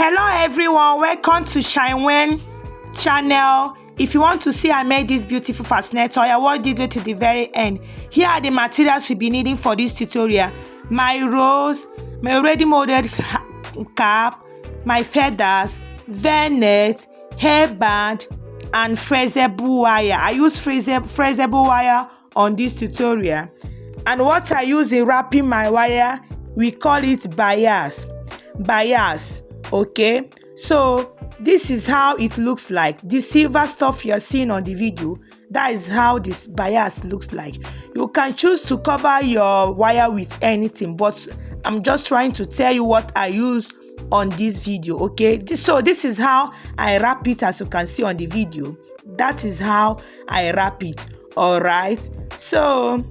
Hello everyone, welcome to Shine channel. If you want to see I made this beautiful fascinator, I watch this video to the very end. Here are the materials we'll be needing for this tutorial. My rose, my already molded cap, my feathers, V-net, hairband, and freezable wire. I use freezable wire on this tutorial. And what I use in wrapping my wire, we call it bias. Okay, so this is how it looks like. The silver stuff you're seeing on the video, that is how this bias looks like. You can choose to cover your wire with anything, but I'm just trying to tell you what I use on this video. Okay, so this is how I wrap it. As you can see on the video, that is how I wrap it. All right, so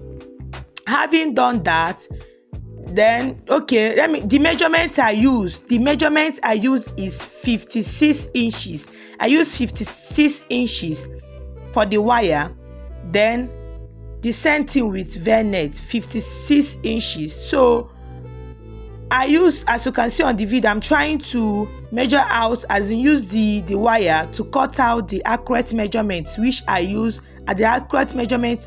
having done that, then okay, the measurement I use is 56 inches. I use 56 inches for the wire. Then the same thing with V-net, 56 inches. So I use, as you can see on the video, I'm trying to measure out, as in use the wire to cut out the accurate measurements, which I use at the accurate measurement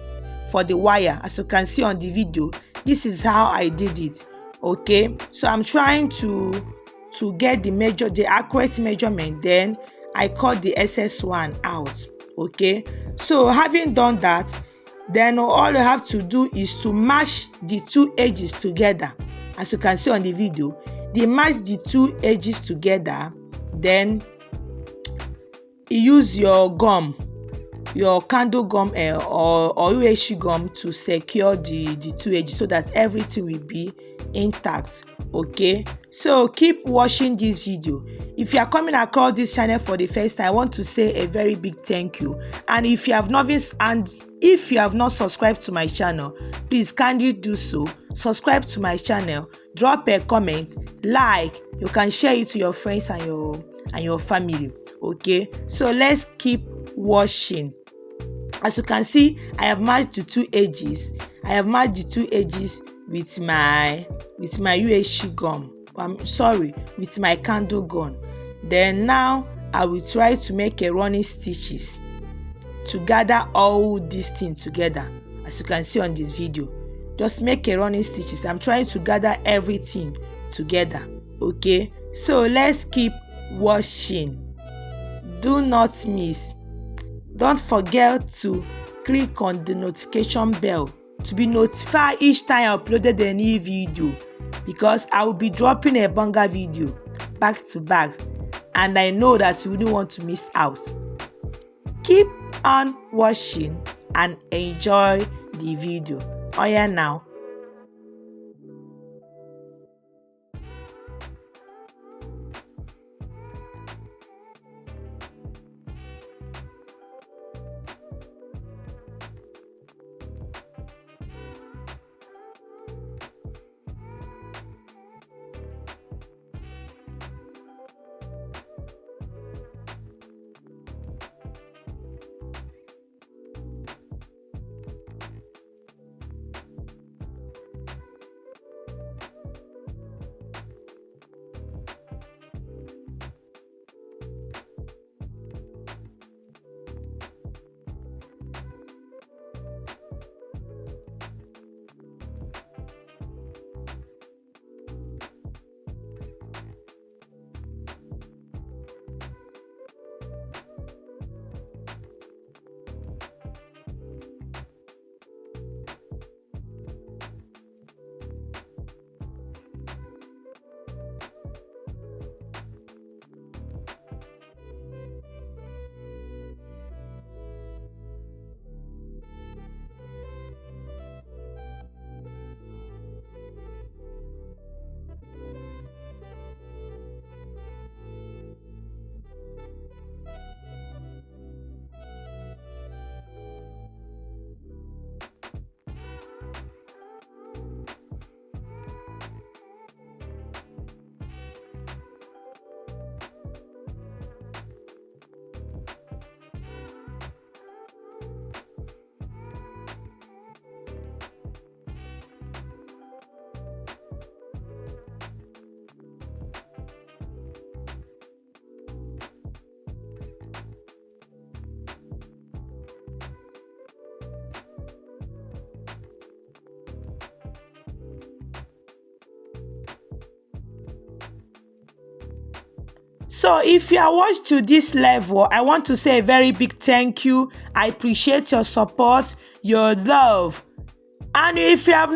for the wire. As you can see on the video, this is how I did it. Okay, so I'm trying to get the accurate measurement, then I cut the excess one out. Okay, so having done that, then all you have to do is to match the two edges together. As you can see on the video, they match the two edges together. Then you use your gum, your candle gum or UHC gum to secure the two edges so that everything will be intact. Okay, so keep watching this video. If you are coming across this channel for the first time, I want to say a very big thank you. And if you have not subscribed to my channel, please kindly do so. Subscribe to my channel, drop a comment, like. You can share it to your friends and your family. Okay, so let's keep watching. As you can see, I have matched the two edges. With my UHC gum. With my candle gun. Then now I will try to make a running stitches to gather all these things together. As you can see on this video, just make a running stitches. I'm trying to gather everything together. Okay, so let's keep watching. Do not miss. Don't forget to click on the notification bell to be notified each time I uploaded a new video, because I will be dropping a banger video back to back, and I know that you wouldn't want to miss out. Keep on watching and enjoy the video. Oh yeah, now. So if you are watched to this level, I want to say a very big thank you. I appreciate your support, your love. And if you have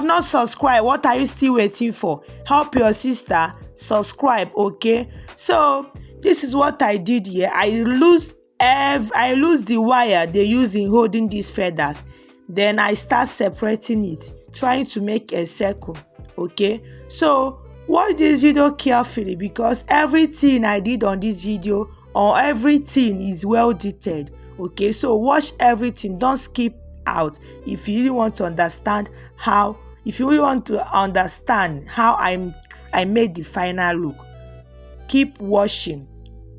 not subscribed, what are you still waiting for? Help your sister subscribe, okay? So this is what I did here. I lose the wire they use in holding these feathers. Then I start separating it, trying to make a circle, okay? So watch this video carefully because everything I did on this video or everything is well detailed, okay? So watch everything, don't skip out if you really want to understand how I made the final look. Keep watching.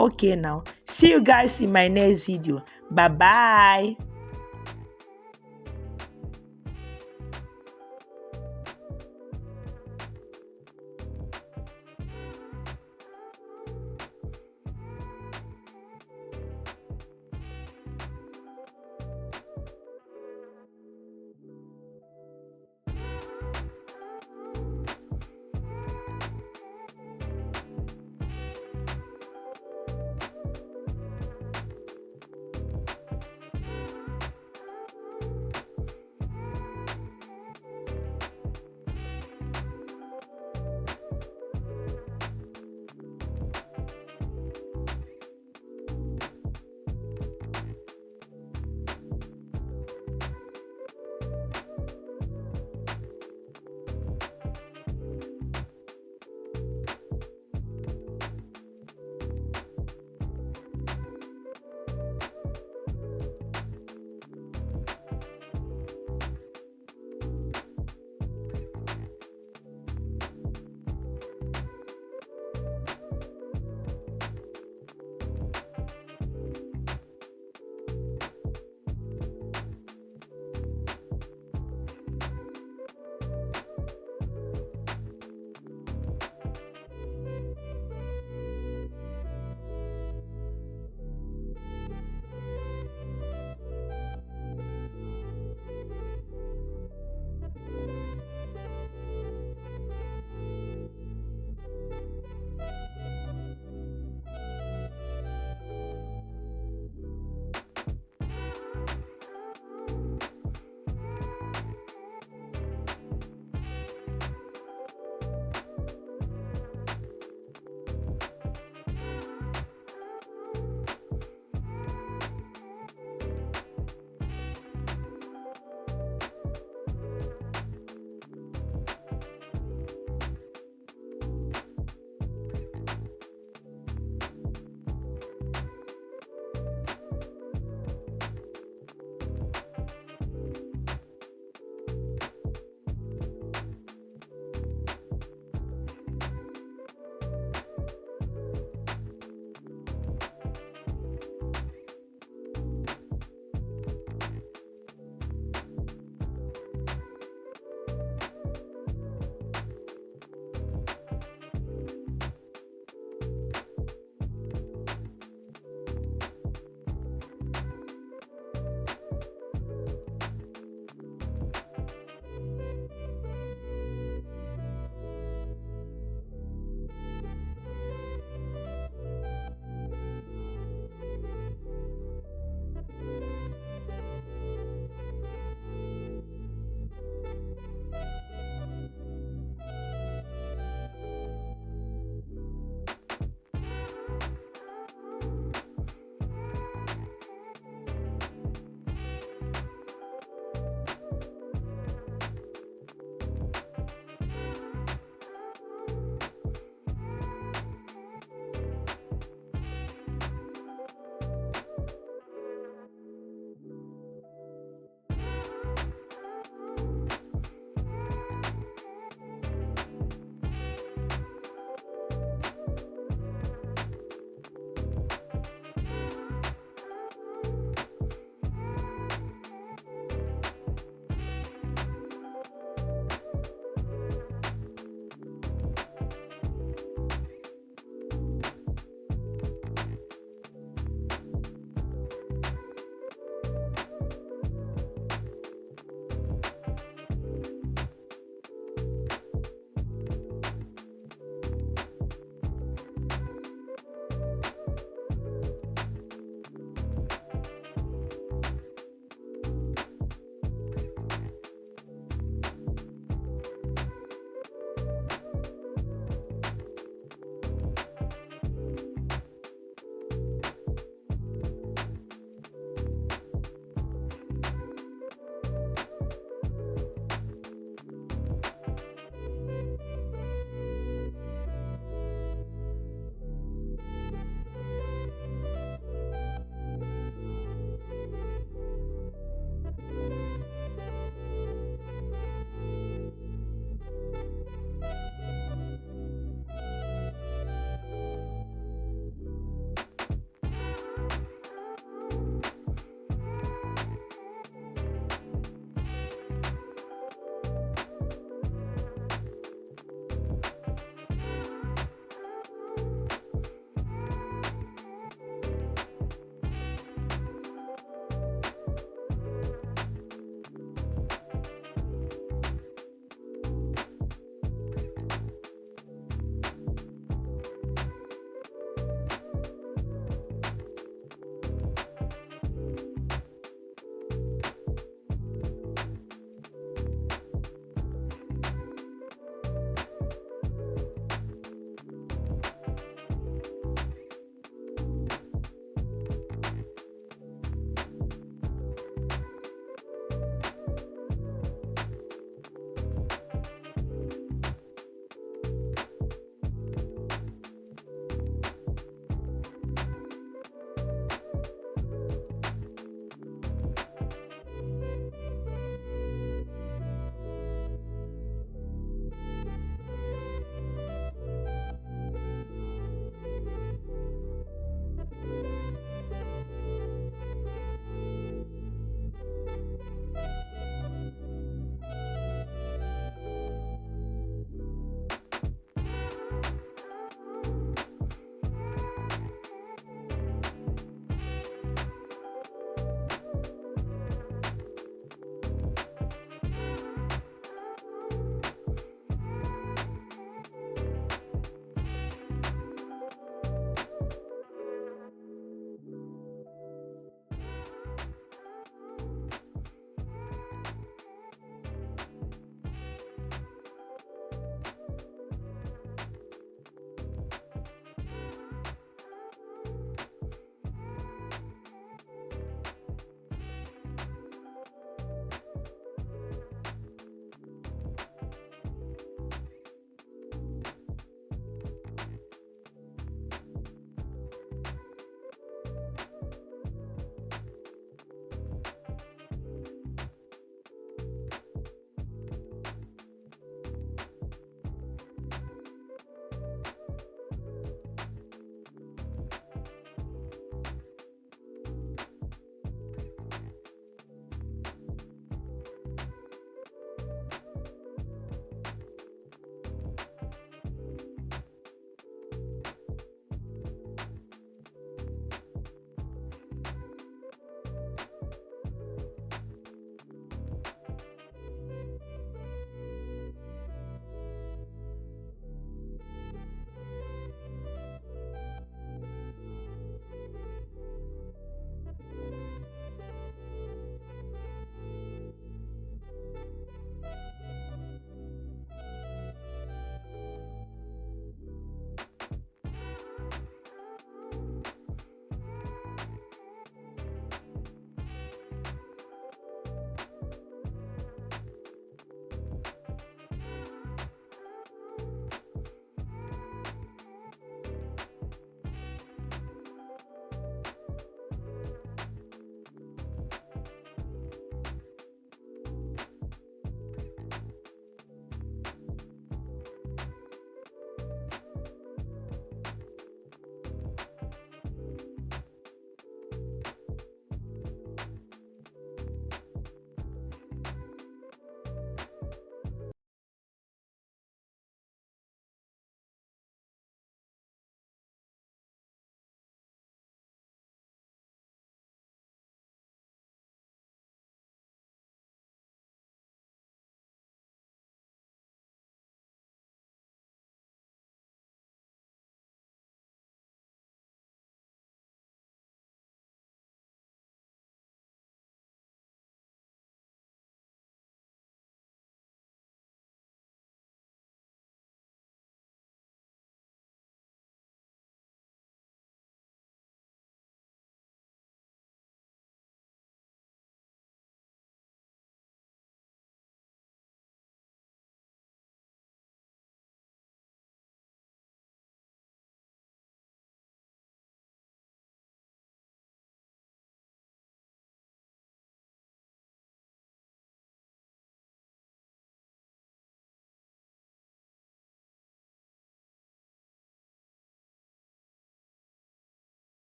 Okay, now see you guys in my next video. Bye bye.